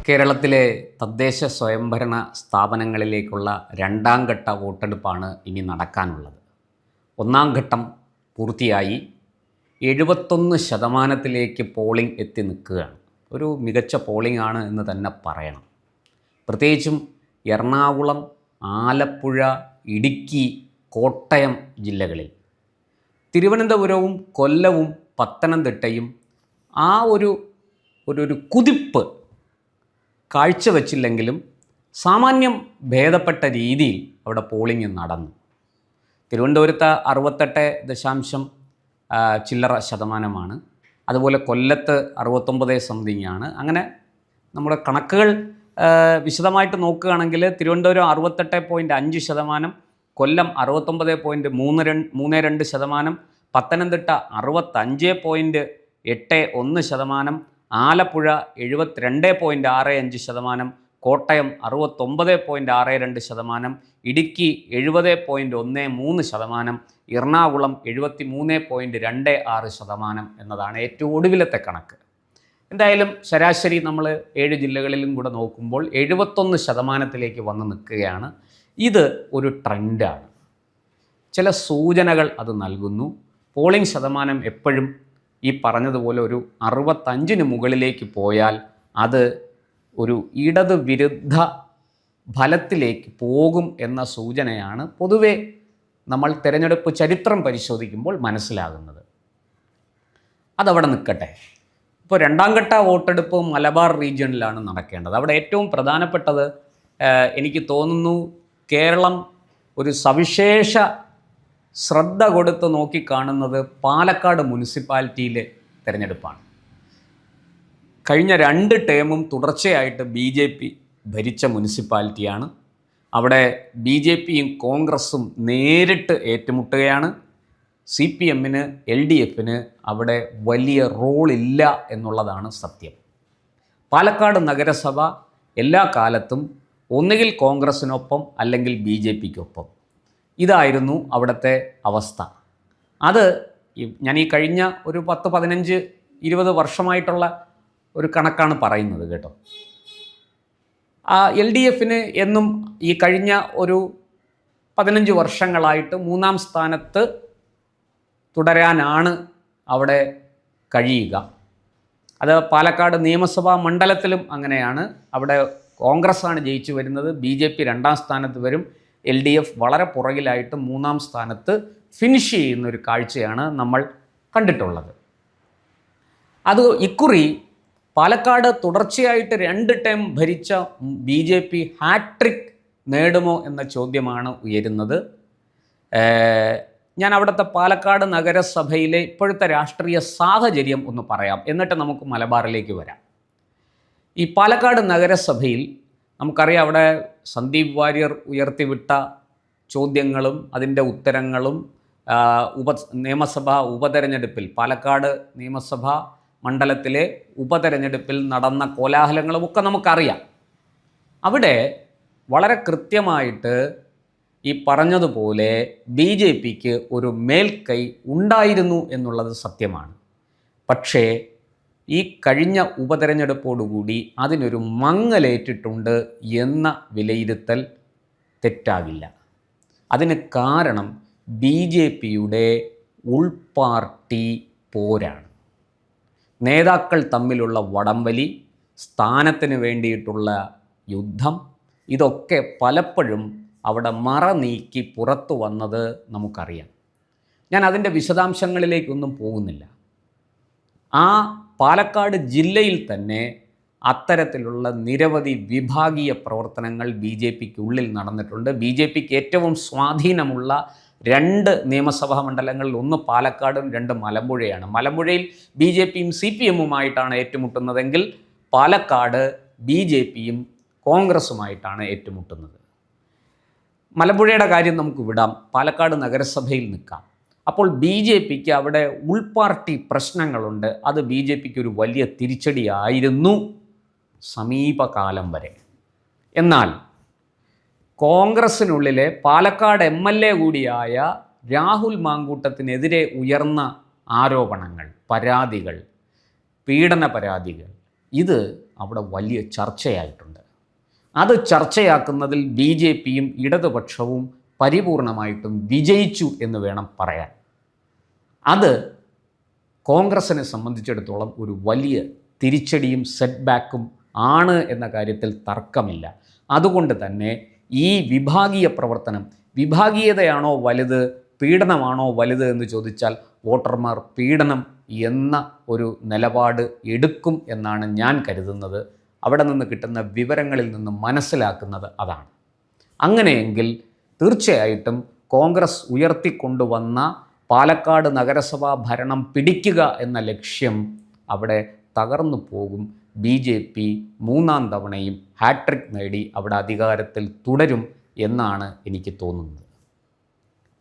കേരളത്തിലെ തദ്ദേശ സ്വയംഭരണ സ്ഥാപനങ്ങളിലേക്കുള്ള രണ്ടാം ഘട്ട വോട്ടെടുപ്പാണ് ഇനി നടക്കാനുള്ളത്. ഒന്നാം ഘട്ടം പൂർത്തിയായി 71% പോളിംഗ് എത്തി നിൽക്കുകയാണ്. ഒരു മികച്ച പോളിംഗ് ആണ് എന്ന് തന്നെ പറയണം. പ്രത്യേകിച്ചും എറണാകുളം, ആലപ്പുഴ, ഇടുക്കി, കോട്ടയം ജില്ലകളിൽ. തിരുവനന്തപുരവും കൊല്ലവും പത്തനംതിട്ടയും ആ ഒരു കുതിപ്പ് കാഴ്ചവെച്ചില്ലെങ്കിലും സാമാന്യം ഭേദപ്പെട്ട രീതിയിൽ അവിടെ പോളിംഗ് നടന്നു. തിരുവനന്തപുരത്ത് 68 ചില്ലറ ശതമാനമാണ്. അതുപോലെ കൊല്ലത്ത് 69 സംതിങ്ങാണ്. അങ്ങനെ നമ്മുടെ കണക്കുകൾ വിശദമായിട്ട് നോക്കുകയാണെങ്കിൽ തിരുവനന്തപുരം 68.5%, കൊല്ലം 69.32%, പത്തനംതിട്ട 65.81%, ആലപ്പുഴ 72.65%, കോട്ടയം 69.62%, ഇടുക്കി 70.13%, എറണാകുളം 73.26% എന്നതാണ് ഏറ്റവും ഒടുവിലത്തെ കണക്ക്. എന്തായാലും ശരാശരി നമ്മൾ 7 ജില്ലകളിലും കൂടെ നോക്കുമ്പോൾ 71% വന്ന് നിൽക്കുകയാണ്. ഇത് ഒരു ട്രെൻഡാണ്. ചില സൂചനകൾ അത് നൽകുന്നു. പോളിംഗ് ശതമാനം എപ്പോഴും ഈ പറഞ്ഞതുപോലെ ഒരു 65 മുകളിലേക്ക് പോയാൽ അത് ഒരു ഇടത് വിരുദ്ധ ഫലത്തിലേക്ക് പോകും എന്ന സൂചനയാണ് പൊതുവെ നമ്മൾ തിരഞ്ഞെടുപ്പ് ചരിത്രം പരിശോധിക്കുമ്പോൾ മനസ്സിലാകുന്നത്. അതവിടെ നിൽക്കട്ടെ. ഇപ്പോൾ രണ്ടാം ഘട്ട വോട്ടെടുപ്പ് മലബാർ റീജിയണിലാണ് നടക്കേണ്ടത്. അവിടെ ഏറ്റവും പ്രധാനപ്പെട്ടത് എനിക്ക് തോന്നുന്നു കേരളം ഒരു സവിശേഷ ശ്രദ്ധ കൊടുത്ത് നോക്കിക്കാണുന്നത് പാലക്കാട് മുനിസിപ്പാലിറ്റിയിലെ തിരഞ്ഞെടുപ്പാണ്. കഴിഞ്ഞ 2 ടേമും തുടർച്ചയായിട്ട് BJP ഭരിച്ച മുനിസിപ്പാലിറ്റിയാണ്. അവിടെ BJPയും കോൺഗ്രസും നേരിട്ട് ഏറ്റുമുട്ടുകയാണ്. CPMന് LDFന് അവിടെ വലിയ റോളില്ല എന്നുള്ളതാണ് സത്യം. പാലക്കാട് നഗരസഭ എല്ലാ കാലത്തും ഒന്നുകിൽ കോൺഗ്രസിനൊപ്പം അല്ലെങ്കിൽ BJPക്കൊപ്പം. ഇതായിരുന്നു അവിടുത്തെ അവസ്ഥ. അത് ഞാൻ ഈ കഴിഞ്ഞ ഒരു 10, 15, 20 വർഷമായിട്ടുള്ള ഒരു കണക്കാണ് പറയുന്നത് കേട്ടോ. LDFന് എന്നും ഈ കഴിഞ്ഞ ഒരു 15 വർഷങ്ങളായിട്ട് 3-ാം സ്ഥാനത്ത് തുടരാനാണ് അവിടെ കഴിയുക. അത് പാലക്കാട് നിയമസഭാ മണ്ഡലത്തിലും അങ്ങനെയാണ്. അവിടെ കോൺഗ്രസ്സാണ് ജയിച്ചു വരുന്നത്, BJP 2-ാം സ്ഥാനത്ത് വരും, LDF വളരെ പുറകിലായിട്ട് 3-ാം സ്ഥാനത്ത് ഫിനിഷ് ചെയ്യുന്നൊരു കാഴ്ചയാണ് നമ്മൾ കണ്ടിട്ടുള്ളത്. അത് ഇക്കുറി പാലക്കാട് തുടർച്ചയായിട്ട് 2 ടേം ഭരിച്ച BJP ഹാട്രിക് നേടുമോ എന്ന ചോദ്യമാണ് ഉയരുന്നത്. ഞാൻ അവിടുത്തെ പാലക്കാട് നഗരസഭയിലെ ഇപ്പോഴത്തെ രാഷ്ട്രീയ സാഹചര്യം ഒന്ന് പറയാം, എന്നിട്ട് നമുക്ക് മലബാറിലേക്ക് വരാം. ഈ പാലക്കാട് നഗരസഭയിൽ നമുക്കറിയാം, അവിടെ സന്ദീപ് വാര്യർ ഉയർത്തിവിട്ട ചോദ്യങ്ങളും അതിൻ്റെ ഉത്തരങ്ങളും നിയമസഭാ ഉപതെരഞ്ഞെടുപ്പിൽ, പാലക്കാട് നിയമസഭാ മണ്ഡലത്തിലെ ഉപതെരഞ്ഞെടുപ്പിൽ നടന്ന കോലാഹലങ്ങളും ഒക്കെ നമുക്കറിയാം. അവിടെ വളരെ കൃത്യമായിട്ട് ഈ പറഞ്ഞതുപോലെ BJPക്ക് ഒരു മേൽക്കൈ ഉണ്ടായിരുന്നു എന്നുള്ളത് സത്യമാണ്. പക്ഷേ ഈ കഴിഞ്ഞ ഉപതെരഞ്ഞെടുപ്പോടുകൂടി അതിനൊരു മങ്ങലേറ്റിട്ടുണ്ട് എന്ന വിലയിരുത്തൽ തെറ്റാകില്ല. അതിന് കാരണം BJPയുടെ ഉൾപാർട്ടി പോരാണ്. നേതാക്കൾ തമ്മിലുള്ള വടംവലി, സ്ഥാനത്തിന് വേണ്ടിയിട്ടുള്ള യുദ്ധം, ഇതൊക്കെ പലപ്പോഴും അവിടെ മറ നീക്കി പുറത്തു വന്നത് നമുക്കറിയാം. ഞാൻ അതിൻ്റെ വിശദാംശങ്ങളിലേക്കൊന്നും പോകുന്നില്ല. ആ പാലക്കാട് ജില്ലയിൽ തന്നെ അത്തരത്തിലുള്ള നിരവധി വിഭാഗീയ പ്രവർത്തനങ്ങൾ BJPക്കുള്ളിൽ നടന്നിട്ടുണ്ട്. BJPക്ക് ഏറ്റവും സ്വാധീനമുള്ള 2 നിയമസഭാ മണ്ഡലങ്ങളിൽ, ഒന്ന് പാലക്കാടും 2 മലമ്പുഴയാണ്. മലമ്പുഴയിൽ BJPയും CPMുമായിട്ടാണ് ഏറ്റുമുട്ടുന്നതെങ്കിൽ പാലക്കാട് BJPയും കോൺഗ്രസുമായിട്ടാണ് ഏറ്റുമുട്ടുന്നത്. മലമ്പുഴയുടെ കാര്യം നമുക്ക് വിടാം, പാലക്കാട് നഗരസഭയിൽ നിൽക്കാം. അപ്പോൾ BJPക്ക് അവിടെ ഉൾപാർട്ടി പ്രശ്നങ്ങളുണ്ട്. അത് BJPക്ക് ഒരു വലിയ തിരിച്ചടിയായിരുന്നു സമീപകാലം വരെ. എന്നാൽ കോൺഗ്രസിനുള്ളിലെ പാലക്കാട് MLA കൂടിയായ രാഹുൽ മാങ്കൂട്ടത്തിനെതിരെ ഉയർന്ന ആരോപണങ്ങൾ, പരാതികൾ, പീഡന പരാതികൾ, ഇത് അവിടെ വലിയ ചർച്ചയായിട്ടുണ്ട്. അത് ചർച്ചയാക്കുന്നതിൽ BJPയും ഇടതുപക്ഷവും പരിപൂർണമായിട്ടും വിജയിച്ചു എന്ന് വേണം പറയാൻ. അത് കോൺഗ്രസിനെ സംബന്ധിച്ചിടത്തോളം ഒരു വലിയ തിരിച്ചടിയും സെറ്റ് ബാക്കും ആണ് എന്ന കാര്യത്തിൽ തർക്കമില്ല. അതുകൊണ്ട് തന്നെ ഈ വിഭാഗീയ പ്രവർത്തനം, വിഭാഗീയതയാണോ വലുത് പീഡനമാണോ വലുത് എന്ന് ചോദിച്ചാൽ വോട്ടർമാർ പീഡനം എന്ന ഒരു നിലപാട് എടുക്കും എന്നാണ് ഞാൻ കരുതുന്നത്. അവിടെ നിന്ന് കിട്ടുന്ന വിവരങ്ങളിൽ നിന്ന് മനസ്സിലാക്കുന്നത് അതാണ്. അങ്ങനെയെങ്കിൽ തീർച്ചയായിട്ടും കോൺഗ്രസ് ഉയർത്തിക്കൊണ്ടുവന്ന പാലക്കാട് നഗരസഭാ ഭരണം പിടിക്കുക എന്ന ലക്ഷ്യം അവിടെ തകർന്നു പോകും. BJP മൂന്നാം തവണയും ഹാട്രിക് നേടി അവിടെ അധികാരത്തിൽ തുടരും എന്നാണ് എനിക്ക് തോന്നുന്നത്.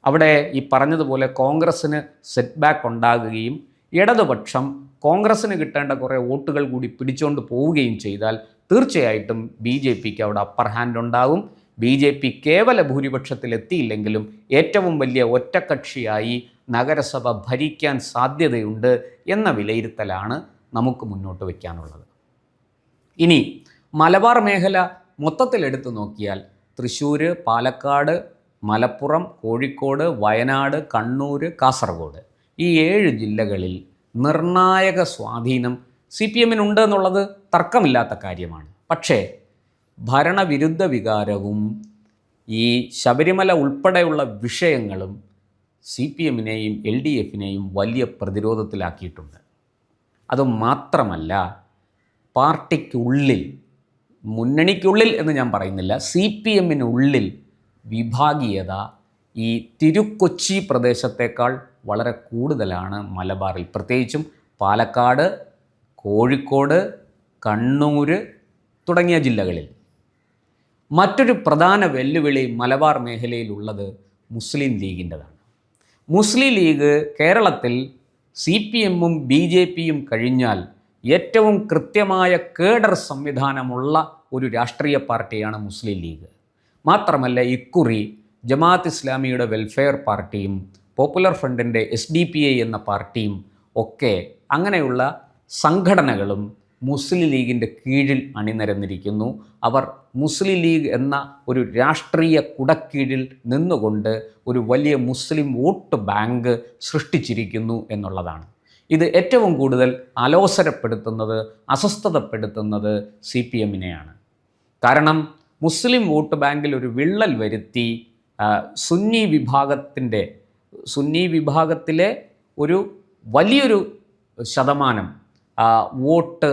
അവിടെ ഈ പറഞ്ഞതുപോലെ കോൺഗ്രസ്സിന് സെറ്റ് ബാക്ക് ഉണ്ടാകുകയും ഇടതുപക്ഷം കോൺഗ്രസ്സിന് കിട്ടേണ്ട കുറേ വോട്ടുകൾ കൂടി പിടിച്ചുകൊണ്ട് പോവുകയും ചെയ്താൽ തീർച്ചയായിട്ടും BJPക്ക് അവിടെ അപ്പർ ഹാൻഡ് ഉണ്ടാകും. BJP കേവല ഭൂരിപക്ഷത്തിലെത്തിയില്ലെങ്കിലും ഏറ്റവും വലിയ ഒറ്റക്കക്ഷിയായി നഗരസഭ ഭരിക്കാൻ സാധ്യതയുണ്ട് എന്ന വിലയിരുത്തലാണ് നമുക്ക് മുന്നോട്ട് വയ്ക്കാനുള്ളത്. ഇനി മലബാർ മേഖല മൊത്തത്തിലെടുത്തു നോക്കിയാൽ തൃശ്ശൂർ, പാലക്കാട്, മലപ്പുറം, കോഴിക്കോട്, വയനാട്, കണ്ണൂർ, കാസർഗോഡ് ഈ 7 ജില്ലകളിൽ നിർണായക സ്വാധീനം CPMനുണ്ട് എന്നുള്ളത് തർക്കമില്ലാത്ത കാര്യമാണ്. പക്ഷേ ഭരണവിരുദ്ധ വികാരവും ഈ ശബരിമല ഉൾപ്പെടെയുള്ള വിഷയങ്ങളും CPMനെയും LDFനെയും വലിയ പ്രതിരോധത്തിലാക്കിയിട്ടുണ്ട്. അതുമാത്രമല്ല, പാർട്ടിക്കുള്ളിൽ, മുന്നണിക്കുള്ളിൽ എന്ന് ഞാൻ പറയുന്നില്ല, CPMനുള്ളിൽ വിഭാഗീയത ഈ തിരുക്കൊച്ചി പ്രദേശത്തേക്കാൾ വളരെ കൂടുതലാണ് മലബാറിൽ, പ്രത്യേകിച്ചും പാലക്കാട്, കോഴിക്കോട്, കണ്ണൂർ തുടങ്ങിയ ജില്ലകളിൽ. മറ്റൊരു പ്രധാന വെല്ലുവിളി മലബാർ മേഖലയിലുള്ളത് മുസ്ലിം ലീഗിൻ്റെതാണ്. മുസ്ലിം ലീഗ് കേരളത്തിൽ CPMും BJPയും കഴിഞ്ഞാൽ ഏറ്റവും കൃത്യമായ കേഡർ സംവിധാനമുള്ള ഒരു രാഷ്ട്രീയ പാർട്ടിയാണ് മുസ്ലിം ലീഗ്. മാത്രമല്ല, ഇക്കുറി ജമാഅത്ത് ഇസ്ലാമിയുടെ വെൽഫെയർ പാർട്ടിയും പോപ്പുലർ ഫ്രണ്ടിൻ്റെ SDPI എന്ന പാർട്ടിയും ഒക്കെ അങ്ങനെയുള്ള സംഘടനകളും മുസ്ലിം ലീഗിൻ്റെ കീഴിൽ അണിനിരന്നിരിക്കുന്നു. അവർ മുസ്ലിം ലീഗ് എന്ന ഒരു രാഷ്ട്രീയ കുടക്കീഴിൽ നിന്നുകൊണ്ട് ഒരു വലിയ മുസ്ലിം വോട്ട് ബാങ്ക് സൃഷ്ടിച്ചിരിക്കുന്നു എന്നുള്ളതാണ്. ഇത് ഏറ്റവും കൂടുതൽ അലോസരപ്പെടുത്തുന്നത്, അസ്വസ്ഥതപ്പെടുത്തുന്നത് CPMനെയാണ്. കാരണം മുസ്ലിം വോട്ട് ബാങ്കിൽ ഒരു വിള്ളൽ വരുത്തി സുന്നി വിഭാഗത്തിലെ ഒരു വലിയൊരു ശതമാനം വോട്ട്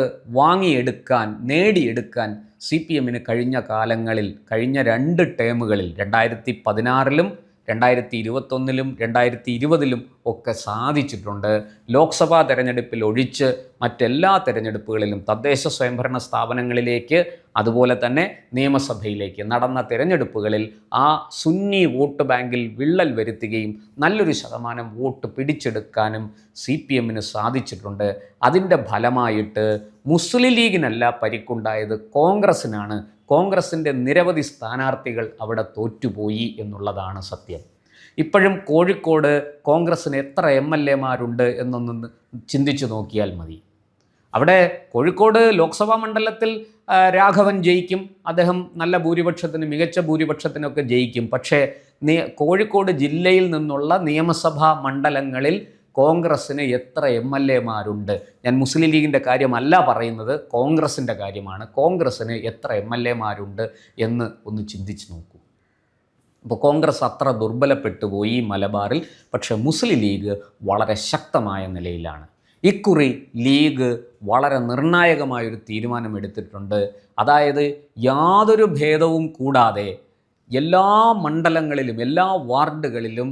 നേടിയെടുക്കാൻ CPMന് കഴിഞ്ഞ കാലങ്ങളിൽ, കഴിഞ്ഞ 2 ടേമുകളിൽ 2016-ലും 2021-ലും 2020-ലും ഒക്കെ സാധിച്ചിട്ടുണ്ട്. ലോക്സഭാ തെരഞ്ഞെടുപ്പിൽ ഒഴിച്ച് മറ്റെല്ലാ തെരഞ്ഞെടുപ്പുകളിലും, തദ്ദേശ സ്വയംഭരണ സ്ഥാപനങ്ങളിലേക്ക് അതുപോലെ തന്നെ നിയമസഭയിലേക്ക് നടന്ന തെരഞ്ഞെടുപ്പുകളിൽ ആ സുന്നി വോട്ട് ബാങ്കിൽ വിള്ളൽ വരുത്തുകയും നല്ലൊരു ശതമാനം വോട്ട് പിടിച്ചെടുക്കാനും CPMന് സാധിച്ചിട്ടുണ്ട്. അതിൻ്റെ ഫലമായിട്ട് മുസ്ലിം ലീഗിനല്ല പരിക്കുണ്ടായത്, കോൺഗ്രസ്സിനാണ്. കോൺഗ്രസിൻ്റെ നിരവധി സ്ഥാനാർത്ഥികൾ അവിടെ തോറ്റുപോയി എന്നുള്ളതാണ് സത്യം. ഇപ്പോഴും കോഴിക്കോട് കോൺഗ്രസ്സിന് എത്ര MLAമാരുണ്ട് എന്നൊന്ന് ചിന്തിച്ചു നോക്കിയാൽ മതി. അവിടെ കോഴിക്കോട് ലോക്സഭാ മണ്ഡലത്തിൽ രാഘവൻ ജയിക്കും, അദ്ദേഹം നല്ല ഭൂരിപക്ഷത്തിന്, മികച്ച ഭൂരിപക്ഷത്തിനൊക്കെ ജയിക്കും. പക്ഷേ കോഴിക്കോട് ജില്ലയിൽ നിന്നുള്ള നിയമസഭാ മണ്ഡലങ്ങളിൽ കോൺഗ്രസ്സിന് എത്ര MLAമാരുണ്ട്? ഞാൻ മുസ്ലിം ലീഗിൻ്റെ കാര്യമല്ല പറയുന്നത്, കോൺഗ്രസിൻ്റെ കാര്യമാണ്. കോൺഗ്രസ്സിന് എത്ര MLAമാരുണ്ട് എന്ന് ഒന്ന് ചിന്തിച്ച് നോക്കൂ. അപ്പോൾ കോൺഗ്രസ് അത്ര ദുർബലപ്പെട്ടു പോയി മലബാറിൽ. പക്ഷേ മുസ്ലിം ലീഗ് വളരെ ശക്തമായ നിലയിലാണ്. ഇക്കുറി ലീഗ് വളരെ നിർണായകമായൊരു തീരുമാനമെടുത്തിട്ടുണ്ട്. അതായത് യാതൊരു ഭേദവും കൂടാതെ എല്ലാ മണ്ഡലങ്ങളിലും, എല്ലാ വാർഡുകളിലും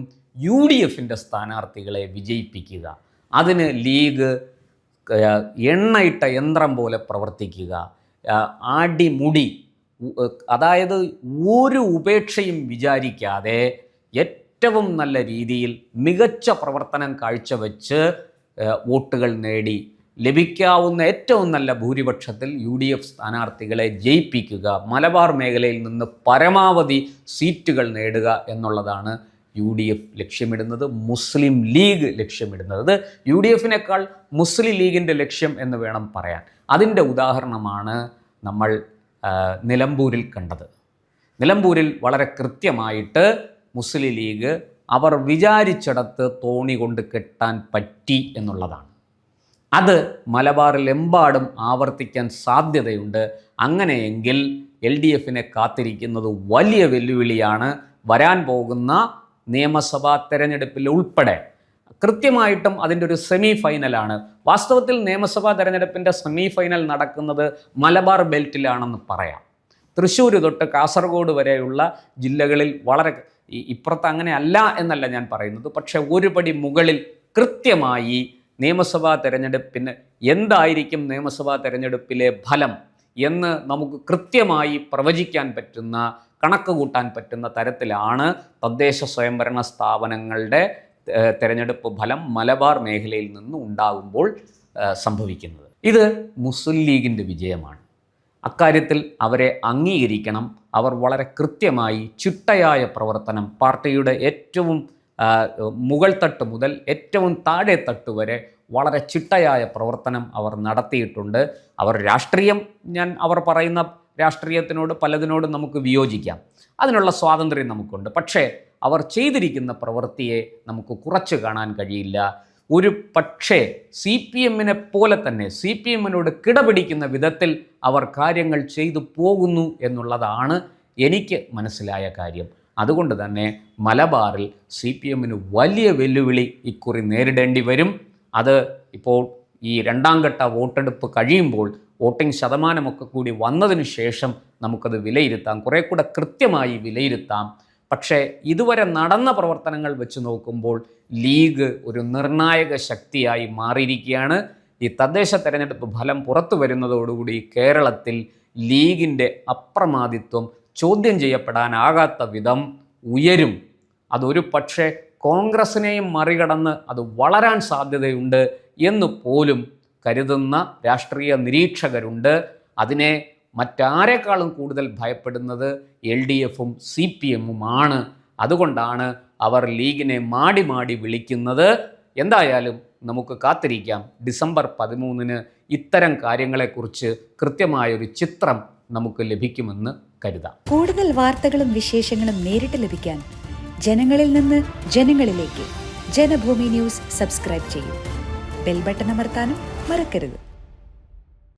UDFൻ്റെ സ്ഥാനാർത്ഥികളെ വിജയിപ്പിക്കുക. അതിന് ലീഗ് എണ്ണയിട്ട യന്ത്രം പോലെ പ്രവർത്തിക്കുക. ആടിമുടി, അതായത് ഒരു ഉപേക്ഷയും വിചാരിക്കാതെ ഏറ്റവും നല്ല രീതിയിൽ മികച്ച പ്രവർത്തനം കാഴ്ചവെച്ച് വോട്ടുകൾ നേടി ലഭിക്കാവുന്ന ഏറ്റവും നല്ല ഭൂരിപക്ഷത്തിൽ UDF സ്ഥാനാർത്ഥികളെ ജയിപ്പിക്കുക, മലബാർ മേഖലയിൽ നിന്ന് പരമാവധി സീറ്റുകൾ നേടുക എന്നുള്ളതാണ് UDF ലക്ഷ്യമിടുന്നത്, മുസ്ലിം ലീഗ് ലക്ഷ്യമിടുന്നത്. അത് UDFിനേക്കാൾ മുസ്ലിം ലീഗിൻ്റെ ലക്ഷ്യം എന്ന് വേണം പറയാൻ. അതിൻ്റെ ഉദാഹരണമാണ് നമ്മൾ നിലമ്പൂരിൽ കണ്ടത്. നിലമ്പൂരിൽ വളരെ കൃത്യമായിട്ട് മുസ്ലിം ലീഗ് അവർ വിചാരിച്ചിടത്ത് തോണി കൊണ്ട് കെട്ടാൻ പറ്റി എന്നുള്ളതാണ്. അത് മലബാറിലെമ്പാടും ആവർത്തിക്കാൻ സാധ്യതയുണ്ട്. അങ്ങനെയെങ്കിൽ LDFിനെ കാത്തിരിക്കുന്നത് വലിയ വെല്ലുവിളിയാണ്. വരാൻ പോകുന്ന നിയമസഭാ തെരഞ്ഞെടുപ്പിൽ ഉൾപ്പെടെ കൃത്യമായിട്ടും അതിൻ്റെ ഒരു സെമി ഫൈനലാണ്. വാസ്തവത്തിൽ നിയമസഭാ തെരഞ്ഞെടുപ്പിൻ്റെ സെമി ഫൈനൽ നടക്കുന്നത് മലബാർ ബെൽറ്റിലാണെന്ന് പറയാം. തൃശ്ശൂർ തൊട്ട് കാസർഗോഡ് വരെയുള്ള ജില്ലകളിൽ വളരെ ഇപ്പുറത്ത് അങ്ങനെ അല്ല എന്നല്ല ഞാൻ പറയുന്നത്. പക്ഷേ ഒരു പടി മുകളിൽ കൃത്യമായി നിയമസഭാ തെരഞ്ഞെടുപ്പിന് എന്തായിരിക്കും നിയമസഭാ തെരഞ്ഞെടുപ്പിലെ ഫലം എന്ന് നമുക്ക് കൃത്യമായി പ്രവചിക്കാൻ പറ്റുന്ന, കണക്ക് കൂട്ടാൻ പറ്റുന്ന തരത്തിലാണ് തദ്ദേശ സ്വയംഭരണ സ്ഥാപനങ്ങളുടെ തെരഞ്ഞെടുപ്പ് ഫലം മലബാർ മേഖലയിൽ നിന്ന് ഉണ്ടാകുമ്പോൾ സംഭവിക്കുന്നത്. ഇത് മുസ്ലിം ലീഗിൻ്റെ വിജയമാണ്. അക്കാര്യത്തിൽ അവരെ അംഗീകരിക്കണം. അവർ വളരെ കൃത്യമായി ചിട്ടയായ പ്രവർത്തനം, പാർട്ടിയുടെ ഏറ്റവും മുകൾ തട്ട് മുതൽ ഏറ്റവും താഴെ തട്ട് വരെ വളരെ ചിട്ടയായ പ്രവർത്തനം അവർ നടത്തിയിട്ടുണ്ട്. അവർ രാഷ്ട്രീയം, അവർ പറയുന്ന രാഷ്ട്രീയത്തിനോട് പലതിനോടും നമുക്ക് വിയോജിക്കാം, അതിനുള്ള സ്വാതന്ത്ര്യം നമുക്കുണ്ട്. പക്ഷേ അവർ ചെയ്തിരിക്കുന്ന പ്രവൃത്തിയെ നമുക്ക് കുറച്ച് കാണാൻ കഴിയില്ല. ഒരു പക്ഷേ CPMനെ പോലെ തന്നെ CPMനോട് കിടപിടിക്കുന്ന വിധത്തിൽ അവർ കാര്യങ്ങൾ ചെയ്തു പോകുന്നു എന്നുള്ളതാണ് എനിക്ക് മനസ്സിലായ കാര്യം. അതുകൊണ്ട് തന്നെ മലബാറിൽ CPMന് വലിയ വെല്ലുവിളി ഇക്കുറി നേരിടേണ്ടി വരും. അത് ഇപ്പോൾ ഈ രണ്ടാം ഘട്ട വോട്ടെടുപ്പ് കഴിയുമ്പോൾ, വോട്ടിംഗ് ശതമാനമൊക്കെ കൂടി വന്നതിന് ശേഷം നമുക്കത് വിലയിരുത്താം, കുറേ കൂടെ കൃത്യമായി വിലയിരുത്താം. പക്ഷേ ഇതുവരെ നടന്ന പ്രവർത്തനങ്ങൾ വെച്ച് നോക്കുമ്പോൾ ലീഗ് ഒരു നിർണായക ശക്തിയായി മാറിയിരിക്കുകയാണ്. ഈ തദ്ദേശ തെരഞ്ഞെടുപ്പ് ഫലം പുറത്തു വരുന്നതോടുകൂടി കേരളത്തിൽ ലീഗിൻ്റെ അപ്രമാദിത്വം ചോദ്യം ചെയ്യപ്പെടാനാകാത്ത വിധം ഉയരും. അതൊരു പക്ഷേ കോൺഗ്രസിനെയും മറികടന്ന് അത് വളരാൻ സാധ്യതയുണ്ട് എന്ന് പോലും കരുതുന്ന രാഷ്ട്രീയ നിരീക്ഷകരുണ്ട്. അതിനെ മറ്റാരെക്കാളും കൂടുതൽ ഭയപ്പെടുന്നത് LDFും CPMുമാണ്. അതുകൊണ്ടാണ് അവർ ലീഗിനെ മാടി മാടി വിളിക്കുന്നത്. എന്തായാലും നമുക്ക് കാത്തിരിക്കാം. ഡിസംബർ 13 ഇത്തരം കാര്യങ്ങളെക്കുറിച്ച് കൃത്യമായൊരു ചിത്രം നമുക്ക് ലഭിക്കുമെന്ന് കരുതാം. കൂടുതൽ വാർത്തകളും വിശേഷങ്ങളും നേരിട്ട് ലഭിക്കാൻ ജനങ്ങളിൽ നിന്ന് ജനങ്ങളിലേക്ക് ജനഭൂമി ന്യൂസ് സബ്സ്ക്രൈബ് ചെയ്യൂ. ബെൽ ബട്ടൺ അമർത്താനും മറക്കരുത്.